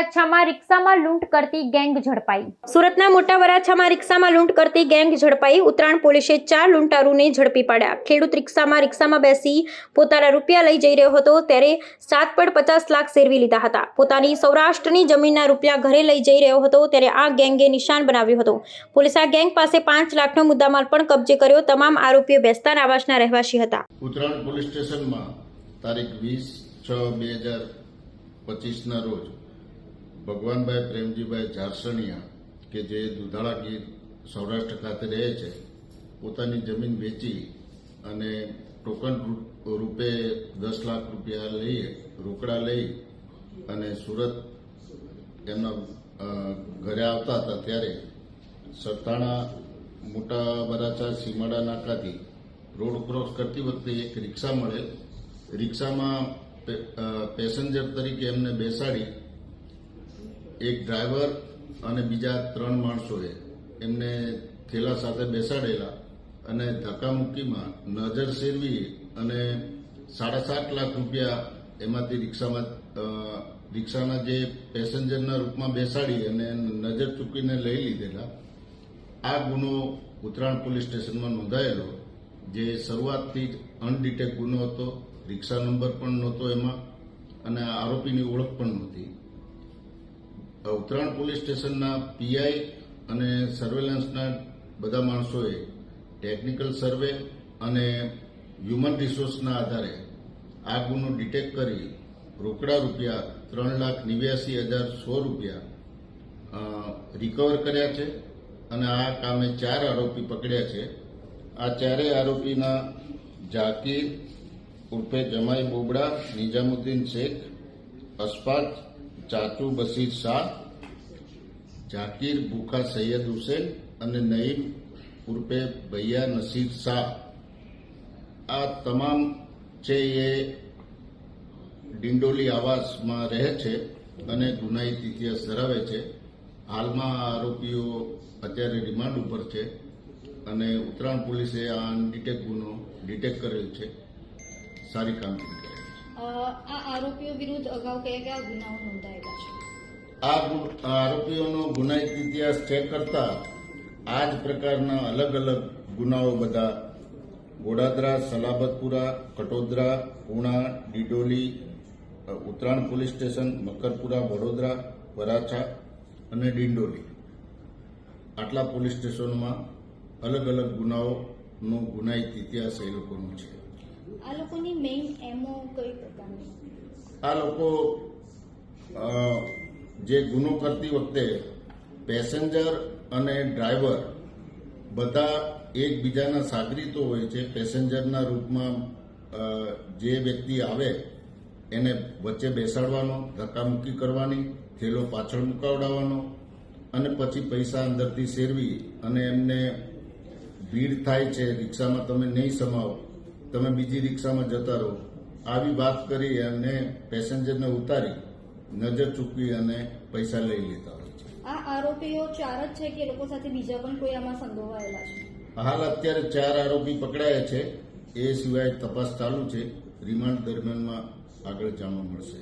વરાછામાં રિક્ષામાં લૂંટ કરતી ગેંગ ઝડપાઈ। સુરતના મોટા વરાછામાં રિક્ષામાં લૂંટ કરતી ગેંગ ઝડપાઈ। ઉત્તરાયણ પોલીસે 4 લૂંટારૂને ઝડપી પાડ્યા। ખેડૂત રિક્ષામાં બેસી પોતાના રૂપિયા લઈ જઈ રહ્યો હતો ત્યારે 7.50 લાખ સેરવી લીધા હતા। પોતાની સૌરાષ્ટ્રની જમીનના રૂપિયા ઘરે લઈ જઈ રહ્યો હતો ત્યારે આ ગેંગે નિશાન બનાવ્યું હતું। પોલીસે આ ગેંગ પાસે 5 લાખનો મુદ્દામાલ પણ કબજે કર્યો। તમામ આરોપીઓ બેસ્તાન આવાસના રહેવાસી હતા। ઉત્તરાયણ પોલીસ સ્ટેશનમાં તારીખ 20/6/2025 રોજ ભગવાનભાઈ પ્રેમજીભાઈ ઝારસણિયા કે જે દુધાળા ગીર સૌરાષ્ટ્ર ખાતે રહે છે, પોતાની જમીન વેચી અને ટોકન રૂપે 10 લાખ રૂપિયા લઈ રોકડા લઈ અને સુરત એમના ઘરે આવતા હતા ત્યારે સરથાણા મોટા વરાછા સીમાડા નાકાથી રોડ ક્રોસ કરતી વખતે એક રિક્ષા મળેલ। રિક્ષામાં પેસેન્જર તરીકે એમને બેસાડી એક ડ્રાઈવર અને બીજા 3 માણસોએ એમને થેલા સાથે બેસાડેલા અને ધક્કામુક્કીમાં નજર શેરવી અને 7.5 લાખ રૂપિયા એમાંથી રિક્ષાના જે પેસેન્જરના રૂપમાં બેસાડી અને નજર ચૂકીને લઈ લીધેલા। આ ગુનો ઉત્તરાયણ પોલીસ સ્ટેશનમાં નોંધાયેલો, જે શરૂઆતથી જ અનડિટેક ગુનો હતો। રિક્ષા નંબર પણ નહોતો એમાં અને આરોપીની ઓળખ પણ નહોતી। ઉત્તરાયણ પોલીસ સ્ટેશનના પીઆઈ અને સર્વેલન્સના બધા માણસોએ ટેકનિકલ સર્વે અને હ્યુમન રિસોર્સના આધારે આ ગુનો ડિટેક્ટ કરી રોકડા રૂપિયા 3,89,100 રૂપિયા રિકવર કર્યા છે અને આ કામે 4 આરોપી પકડ્યા છે। આ 4 આરોપીના જાકીર ઉર્ફે જમાઈ બોબડા, નિજામુદ્દીન શેખ, અશફાક ચાચુ બશીર શાહ, જાકીર ભૂખા સૈયદ હુસૈન અને નઈમ ઉર્ફે ભૈયા નસીર શાહ, આ તમામ છે એ ડિંડોલી આવાસમાં રહે છે અને ગુનાહિત ઇતિહાસ ધરાવે છે। હાલમાં આ આરોપીઓ અત્યારે રિમાન્ડ ઉપર છે અને ઉત્તરાયણ પોલીસે આ અનડિટેક ગુનો ડિટેક્ટ કરેલ છે। સારી કામગીરી કરેલ છે। આ આરોપીઓ વિરુદ્ધ અગાઉ કયા ગુનાઓ નોંધાયેલા છે? આ આરોપીઓનો ગુનાહિત ઇતિહાસ ચેક કરતા આ જ પ્રકારના અલગ અલગ ગુનાઓ બધા ગોડાદરા, સલાબતપુરા, કટોદરા, પૂણા, ડિડોલી, ઉત્તરાયણ પોલીસ સ્ટેશન, મકરપુરા, વડોદરા, વરાછા અને ડિંડોલી, આટલા પોલીસ સ્ટેશનોમાં અલગ અલગ ગુનાઓનો ગુનાહિત ઇતિહાસ એ લોકોનો છે। આ લોકોની મેઇન એમઓ કઈ પ્રકારની? આ લોકો જે ગુનો કરતી વખતે પેસેન્જર અને ડ્રાઈવર બધા એકબીજાના સાગરીતો હોય છે। પેસેન્જરના રૂપમાં જે વ્યક્તિ આવે એને વચ્ચે બેસાડવાનો, ધક્કામુક્કી કરવાની, થેલો પાછળ મુકાવડાવવાનો અને પછી પૈસા અંદરથી શેરવી અને એમને ભીડ થાય છે, રિક્ષામાં તમે નહીં સમાવો, તમે બીજી રિક્ષામાં જતા રહો, આવી વાત કરી અને પેસેન્જરને ઉતારી નજર ચૂકવી અને પૈસા લઈ લેતા હોય છે। આ આરોપીઓ 4 જ છે કે લોકો સાથે બીજા પણ કોઈ આમાં સંડોવાયેલા છે? હાલ અત્યારે 4 આરોપી પકડાયા છે, એ સિવાય તપાસ ચાલુ છે। રિમાન્ડ દરમિયાનમાં આગળ જાણવા મળશે।